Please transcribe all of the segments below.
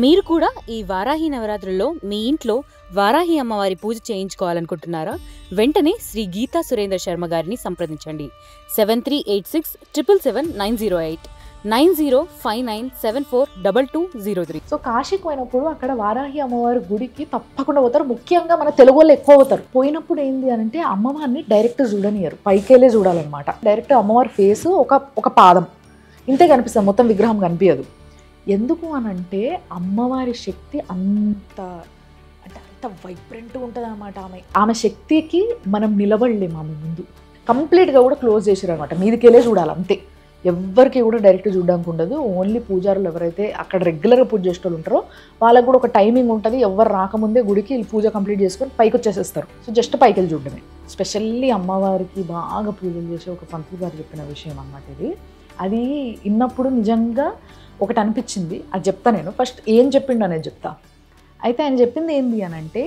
మీరు కూడా ఈ వారాహి నవరాత్రుల్లో మీ ఇంట్లో వారాహి అమ్మవారి పూజ చేయించుకోవాలనుకుంటున్నారా? వెంటనే శ్రీ గీతా సురేంద్ర శర్మ గారిని సంప్రదించండి. 7386777908 9059742203. సో కాశీకి పోయినప్పుడు అక్కడ వారాహి అమ్మవారి గుడికి తప్పకుండా పోతారు. ముఖ్యంగా మన తెలుగు వాళ్ళు ఎక్కువ పోతారు. పోయినప్పుడు ఏంది అంటే అమ్మవారిని డైరెక్ట్ చూడనియరు, పైకెళ్ళే చూడాలన్నమాట. డైరెక్ట్ అమ్మవారి ఫేసు ఒక పాదం ఇంతే కనిపిస్తుంది, మొత్తం విగ్రహం కనిపించదు. ఎందుకు అనంటే అమ్మవారి శక్తి అంత వైబ్రెంట్గా ఉంటుంది అన్నమాట. ఆమె శక్తికి మనం నిలబడలేము. ఆమె ముందు కంప్లీట్గా కూడా క్లోజ్ చేసారు అనమాట, మీదికెళ్ళే చూడాలి అంతే. ఎవరికి కూడా డైరెక్ట్ చూడడానికి ఉండదు. ఓన్లీ పూజారులు ఎవరైతే అక్కడ రెగ్యులర్గా పూజ చేసేవాళ్ళు ఉంటారో వాళ్ళకు కూడా ఒక టైమింగ్ ఉంటుంది. ఎవరు రాకముందే గుడికి పూజ కంప్లీట్ చేసుకొని పైకి వచ్చేసేస్తారు. సో జస్ట్ పైకి వెళ్ళి చూడడమే. స్పెషల్లీ అమ్మవారికి బాగా పూజలు చేసే ఒక పంతులు గారు చెప్పిన విషయం అన్నమాట ఇది. అది విన్నప్పుడు నిజంగా ఒకటి అనిపించింది, అది చెప్తా. నేను ఫస్ట్ ఏం చెప్పిండు అనేది చెప్తా. అయితే ఆయన చెప్పింది ఏంది అని అంటే,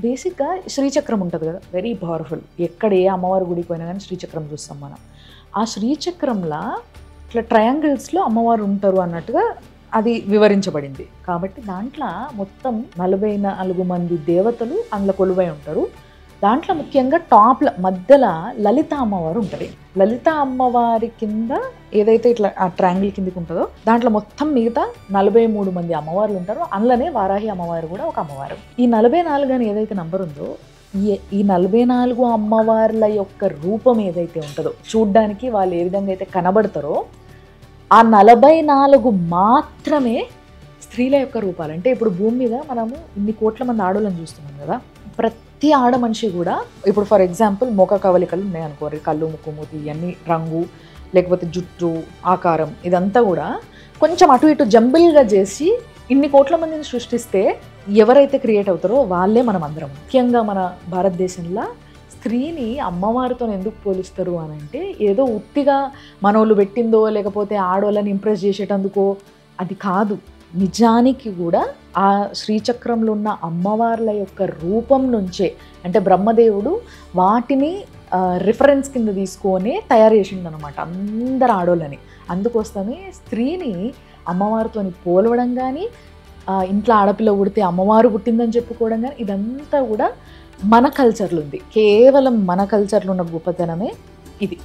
బేసిక్గా శ్రీచక్రం ఉంటుంది కదా, వెరీ పవర్ఫుల్. ఎక్కడ ఏ అమ్మవారి గుడికి పోయినా కానీ శ్రీచక్రం చూస్తాం మనం. ఆ శ్రీచక్రంలో ఇట్లా ట్రయాంగిల్స్లో అమ్మవారు ఉంటారు అన్నట్టుగా అది వివరించబడింది. కాబట్టి దాంట్లో మొత్తం 44 మంది దేవతలు అందులో కొలువై ఉంటారు. దాంట్లో ముఖ్యంగా టాప్ల మధ్యలో లలిత అమ్మవారు ఉంటుంది. లలిత అమ్మవారి కింద ఏదైతే ఇట్లా ఆ ట్రయాంగిల్ కిందకి ఉంటుందో దాంట్లో మొత్తం మిగతా 43 మంది అమ్మవార్లు ఉంటారు. అందులోనే వారాహి అమ్మవారు కూడా ఒక అమ్మవారు. ఈ 44 అని ఏదైతే నంబర్ ఉందో ఈ 44 అమ్మవార్ల యొక్క రూపం ఏదైతే ఉంటుందో, చూడ్డానికి వాళ్ళు ఏ విధంగా అయితే కనబడతారో ఆ 44 మాత్రమే స్త్రీల యొక్క రూపాలు. అంటే ఇప్పుడు భూమి మీద మనము ఇన్ని కోట్ల మంది ఆడోళ్ళని చూస్తున్నాం కదా, ప్రతి ఆడ మనిషి కూడా ఇప్పుడు ఫర్ ఎగ్జాంపుల్ మొఖ కవలికలు ఉన్నాయనుకోరు, కళ్ళు, ముక్కు, మూతి, ఇవన్నీ రంగు లేకపోతే జుట్టు, ఆకారం, ఇదంతా కూడా కొంచెం అటు ఇటు జంబిల్గా చేసి ఇన్ని కోట్ల మందిని సృష్టిస్తే ఎవరైతే క్రియేట్ అవుతారో వాళ్ళే మనం అందరం. ముఖ్యంగా మన భారతదేశంలో స్త్రీని అమ్మవారితో ఎందుకు పోలిస్తారు అని అంటే, ఏదో ఉత్తిగా మనోళ్ళు పెట్టిందో లేకపోతే ఆడోళ్ళని ఇంప్రెస్ చేసేటందుకో అది కాదు. నిజానికి కూడా ఆ శ్రీచక్రంలో ఉన్న అమ్మవార్ల యొక్క రూపం నుంచే, అంటే బ్రహ్మదేవుడు వాటిని రిఫరెన్స్ కింద తీసుకొని తయారు చేసిండు అనమాట అందరు ఆడోళ్ళని. అందుకోసమే స్త్రీని అమ్మవారితో పోలవడం కానీ, ఇంట్లో ఆడపిల్ల పుడితే అమ్మవారు పుట్టిందని చెప్పుకోవడం కానీ, ఇదంతా కూడా మన కల్చర్లో ఉంది. కేవలం మన కల్చర్లో ఉన్న గొప్పతనమే ఇది.